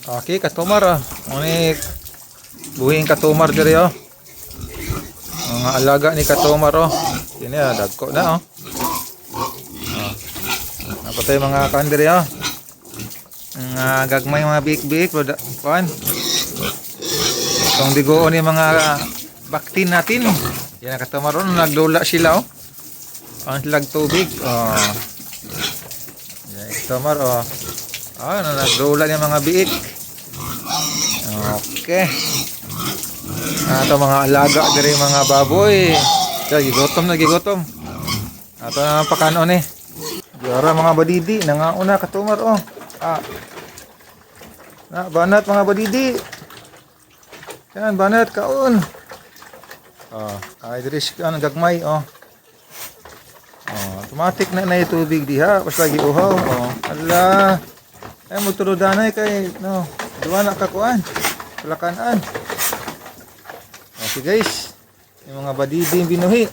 Okay, katumar oh. Ngunit buhing katumar diri oh. Mga alaga ni katumar oh. Kini ah, dagko na oh. Ako tayo mga kandiri oh. Mga gagmay mga big-big kuan. Itong digoon ni mga baktin natin. Yan katumar oh, nagdula sila oh. Ang lag tubig oh. Yan katumar oh. Nagdula ni mga biik. Okay. Ato mga alaga diri mga baboy. Gigutom na gigutom. Ato na pakanon eh. Yara mga badidi nangauna katumar oh. Na banat mga badidi. Yan banat kaon. Ay diri kan gagmay oh. Automatic na tubig diha basta giuhaw oh. Ala. Ay mo tuludanay kay no. Duwa na ka kuan. Palakanaan. Okay guys, yung mga badidi binuhi.